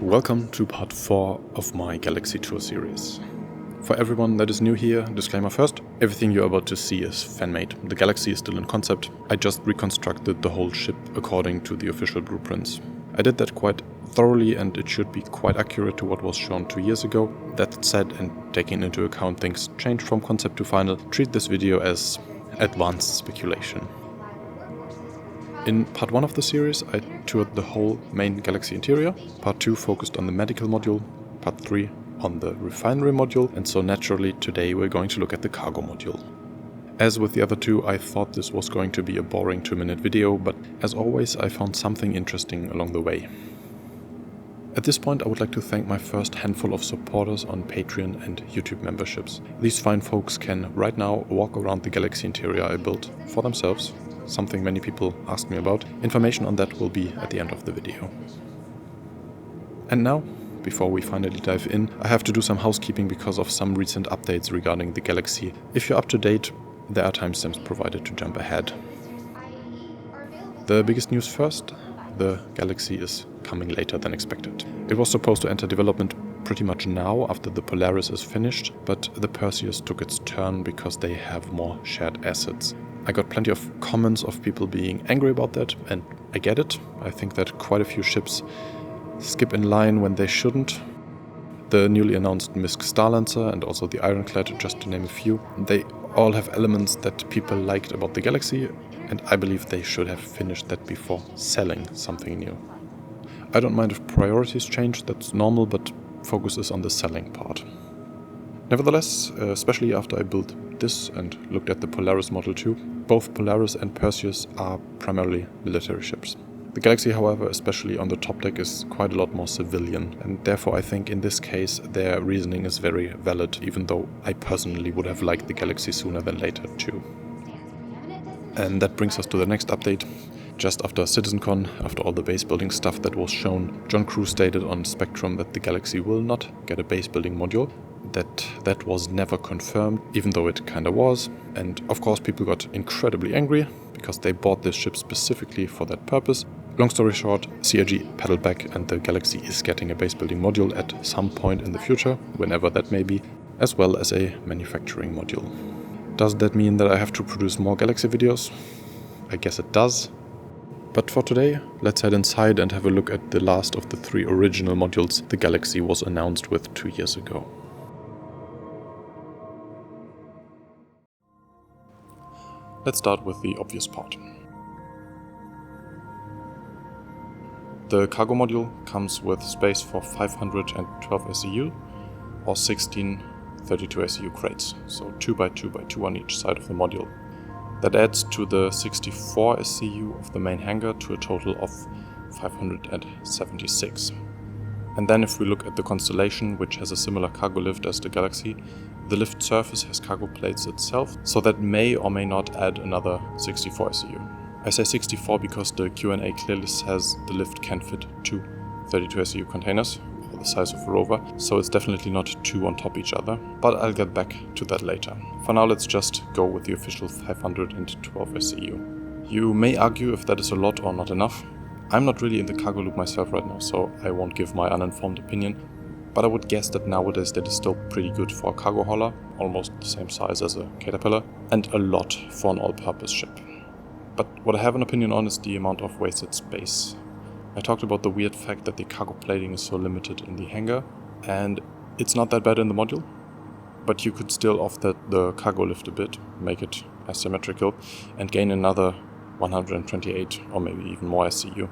Welcome to part 4 of my Galaxy Tour series. For everyone that is new here, disclaimer first, everything you're about to see is fan-made. The Galaxy is still in concept. I just reconstructed the whole ship according to the official blueprints. I did that quite thoroughly and it should be quite accurate to what was shown 2 years ago. That said, and taking into account things changed from concept to final, treat this video as advanced speculation. In part 1 of the series, I toured the whole main Galaxy interior. Part 2 focused on the medical module, part 3 on the refinery module, and so naturally today we're going to look at the cargo module. As with the other two, I thought this was going to be a boring 2-minute video, but as always I found something interesting along the way. At this point I would like to thank my first handful of supporters on Patreon and YouTube memberships. These fine folks can right now walk around the Galaxy interior I built for themselves, something many people asked me about. Information on that will be at the end of the video. And now, before we finally dive in, I have to do some housekeeping because of some recent updates regarding the Galaxy. If you're up to date, there are timestamps provided to jump ahead. The biggest news first, the Galaxy is coming later than expected. It was supposed to enter development pretty much now after the Polaris is finished, but the Perseus took its turn because they have more shared assets. I got plenty of comments of people being angry about that, and I get it. I think that quite a few ships skip in line when they shouldn't. The newly announced MISC Starlancer and also the Ironclad, just to name a few, they all have elements that people liked about the Galaxy, and I believe they should have finished that before selling something new. I don't mind if priorities change, that's normal, but focus is on the selling part. Nevertheless, especially after I built this and looked at the Polaris model too, both Polaris and Perseus are primarily military ships. The Galaxy, however, especially on the top deck, is quite a lot more civilian, and therefore I think in this case their reasoning is very valid, even though I personally would have liked the Galaxy sooner than later too. And that brings us to the next update. Just after CitizenCon, after all the base building stuff that was shown, John Crew stated on Spectrum that the Galaxy will not get a base building module. That was never confirmed, even though it kinda was, and of course people got incredibly angry because they bought this ship specifically for that purpose. Long story short, CIG pedaled back and the Galaxy is getting a base building module at some point in the future, whenever that may be, as well as a manufacturing module. Does that mean that I have to produce more Galaxy videos? I guess it does. But for today, let's head inside and have a look at the last of the 3 original modules the Galaxy was announced with 2 years ago. Let's start with the obvious part. The cargo module comes with space for 512 SCU or 16 32 SCU crates, so 2x2x2 on each side of the module. That adds to the 64 SCU of the main hangar to a total of 576. And then if we look at the Constellation, which has a similar cargo lift as the Galaxy, the lift surface has cargo plates itself, so that may or may not add another 64 SCU. I say 64 because the Q&A clearly says the lift can fit 2 32 SCU containers, or the size of a rover, so it's definitely not 2 on top each other, but I'll get back to that later. For now, let's just go with the official 512 SCU. You may argue if that is a lot or not enough. I'm not really in the cargo loop myself right now, so I won't give my uninformed opinion, but I would guess that nowadays that is still pretty good for a cargo hauler, almost the same size as a Caterpillar, and a lot for an all-purpose ship. But what I have an opinion on is the amount of wasted space. I talked about the weird fact that the cargo plating is so limited in the hangar, and it's not that bad in the module, but you could still offset the cargo lift a bit, make it asymmetrical, and gain another 128 or maybe even more SCU.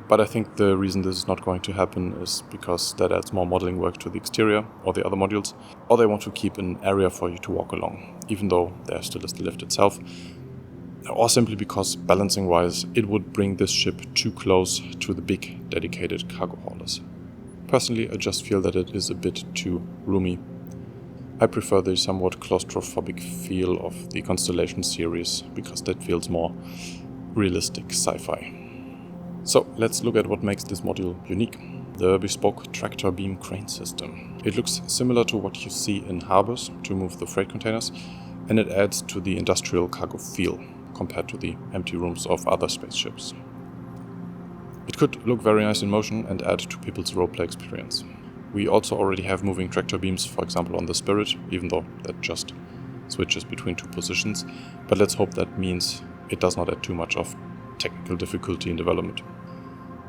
But I think the reason this is not going to happen is because that adds more modeling work to the exterior or the other modules, or they want to keep an area for you to walk along, even though there still is the lift itself, or simply because balancing wise it would bring this ship too close to the big dedicated cargo haulers. Personally, I just feel that it is a bit too roomy. I prefer the somewhat claustrophobic feel of the Constellation series, because that feels more realistic sci-fi. So let's look at what makes this module unique. The bespoke tractor beam crane system. It looks similar to what you see in harbors to move the freight containers, and it adds to the industrial cargo feel compared to the empty rooms of other spaceships. It could look very nice in motion and add to people's roleplay experience. We also already have moving tractor beams, for example on the Spirit, even though that just switches between two positions, but let's hope that means it does not add too much of technical difficulty in development.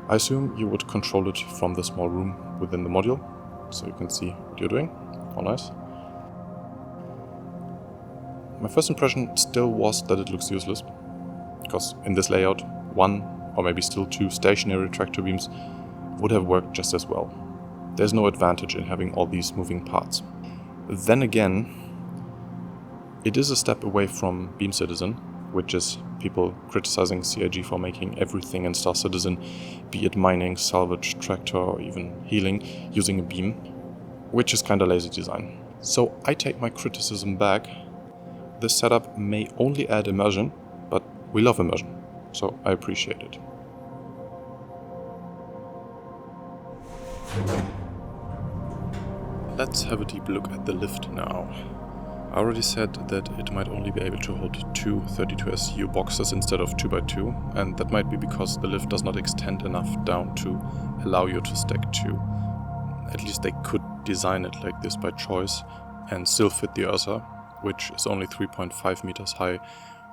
I assume you would control it from the small room within the module, so you can see what you're doing. Oh, nice. My first impression still was that it looks useless, because in this layout, one or maybe still two stationary tractor beams would have worked just as well. There's no advantage in having all these moving parts. Then again, it is a step away from Beam Citizen, which is people criticizing CIG for making everything in Star Citizen, be it mining, salvage, tractor, or even healing, using a beam, which is kinda lazy design. So I take my criticism back. This setup may only add immersion, but we love immersion, so I appreciate it. Let's have a deep look at the lift now. I already said that it might only be able to hold two 32 SCU boxes instead of 2x2, and that might be because the lift does not extend enough down to allow you to stack two. At least they could design it like this by choice and still fit the Ursa, which is only 3.5 meters high,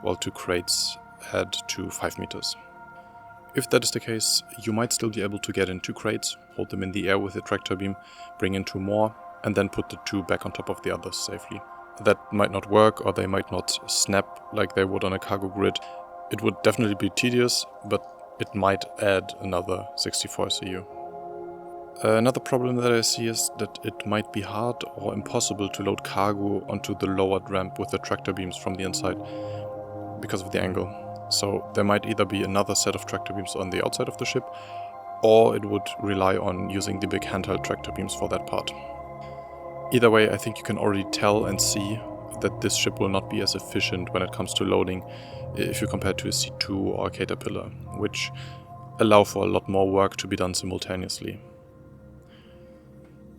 while two crates add to 5 meters. If that is the case, you might still be able to get in two crates, hold them in the air with a tractor beam, bring in two more, and then put the two back on top of the others safely. That might not work, or they might not snap like they would on a cargo grid. It would definitely be tedious, but it might add another 64 SCU. Another problem that I see is that it might be hard or impossible to load cargo onto the lowered ramp with the tractor beams from the inside because of the angle. So there might either be another set of tractor beams on the outside of the ship, or it would rely on using the big handheld tractor beams for that part. Either way, I think you can already tell and see that this ship will not be as efficient when it comes to loading if you compare it to a C2 or a Caterpillar, which allow for a lot more work to be done simultaneously.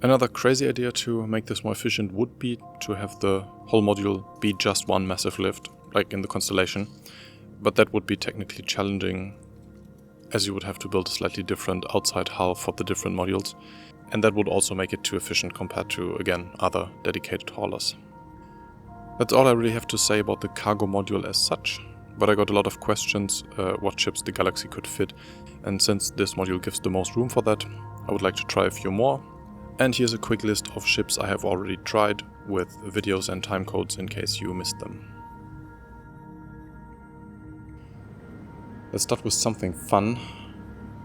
Another crazy idea to make this more efficient would be to have the whole module be just one massive lift, like in the Constellation, but that would be technically challenging, as you would have to build a slightly different outside hull for the different modules, and that would also make it too efficient compared to, again, other dedicated haulers. That's all I really have to say about the cargo module as such, but I got a lot of questions what ships the Galaxy could fit, and since this module gives the most room for that, I would like to try a few more. And here's a quick list of ships I have already tried, with videos and timecodes in case you missed them. Let's start with something fun.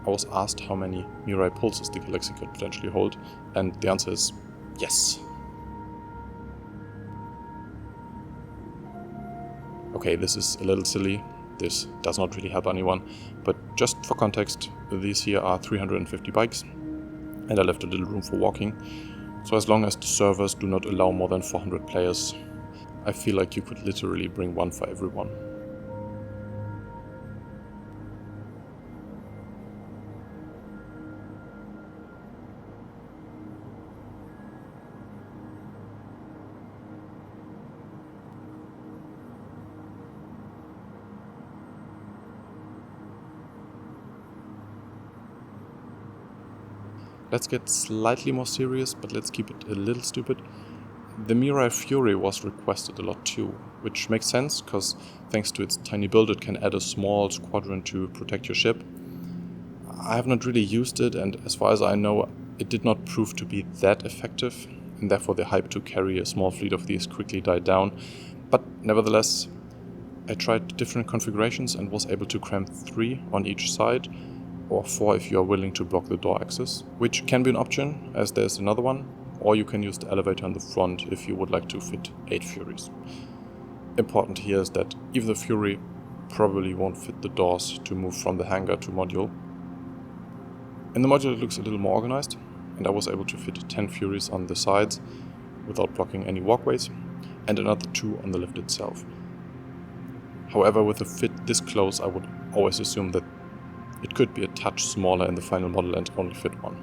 I was asked how many Mirai pulses the Galaxy could potentially hold, and the answer is yes. Okay, this is a little silly. This does not really help anyone, but just for context, these here are 350 bikes, and I left a little room for walking. So as long as the servers do not allow more than 400 players, I feel like you could literally bring one for everyone. Let's get slightly more serious, but let's keep it a little stupid. The Mirai Fury was requested a lot too, which makes sense, because thanks to its tiny build it can add a small squadron to protect your ship. I have not really used it, and as far as I know, it did not prove to be that effective, and therefore the hype to carry a small fleet of these quickly died down. But nevertheless, I tried different configurations and was able to cram 3 on each side, or 4 if you are willing to block the door axis, which can be an option, as there's another one, or you can use the elevator on the front if you would like to fit 8 Furies. Important here is that even the Fury probably won't fit the doors to move from the hangar to module. In the module it looks a little more organized, and I was able to fit 10 Furies on the sides without blocking any walkways, and another 2 on the lift itself. However, with a fit this close, I would always assume that it could be a touch smaller in the final model and only fit 1.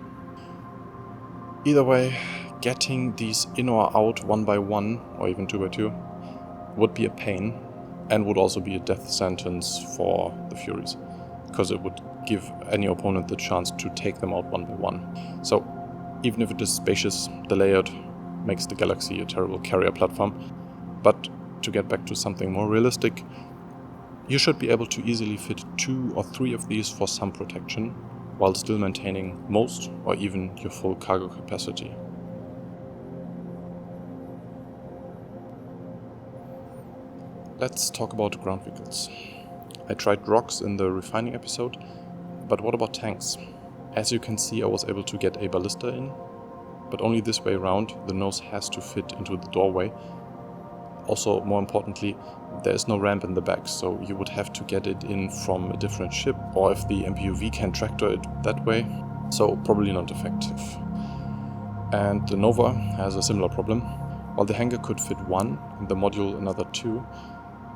Either way, getting these in or out 1 by 1, or even 2 by 2, would be a pain, and would also be a death sentence for the Furies. because it would give any opponent the chance to take them out one by one. So even if it is spacious, the layout makes the Galaxy a terrible carrier platform. But to get back to something more realistic, you should be able to easily fit 2 or 3 of these for some protection, while still maintaining most or even your full cargo capacity. Let's talk about ground vehicles. I tried rocks in the refining episode, but what about tanks? As you can see, I was able to get a ballista in, but only this way around. The nose has to fit into the doorway. Also, more importantly, there is no ramp in the back, so you would have to get it in from a different ship, or if the MPUV can tractor it that way, so probably not effective. And the Nova has a similar problem. While the hangar could fit 1 and the module another 2,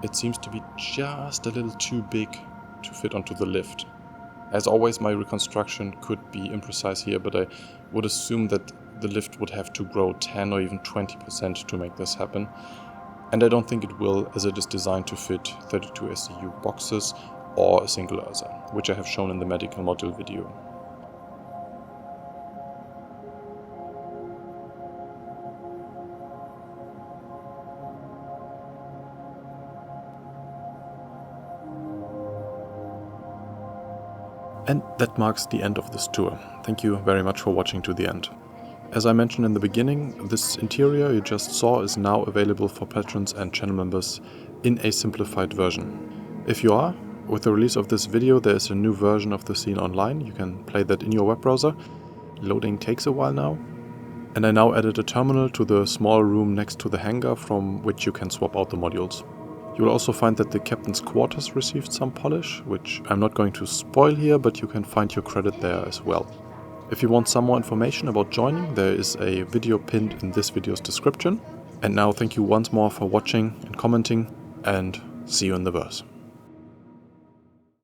it seems to be just a little too big to fit onto the lift. As always, my reconstruction could be imprecise here, but I would assume that the lift would have to grow 10 or even 20% to make this happen. And I don't think it will, as it is designed to fit 32 SCU boxes or a single Ursa, which I have shown in the medical module video. And that marks the end of this tour. Thank you very much for watching to the end. As I mentioned in the beginning, this interior you just saw is now available for patrons and channel members in a simplified version. If you are, with the release of this video there is a new version of the scene online. You can play that in your web browser. Loading takes a while now. And I now added a terminal to the small room next to the hangar from which you can swap out the modules. You will also find that the captain's quarters received some polish, which I'm not going to spoil here, but you can find your credit there as well. If you want some more information about joining, there is a video pinned in this video's description. And now thank you once more for watching and commenting, and see you in the verse.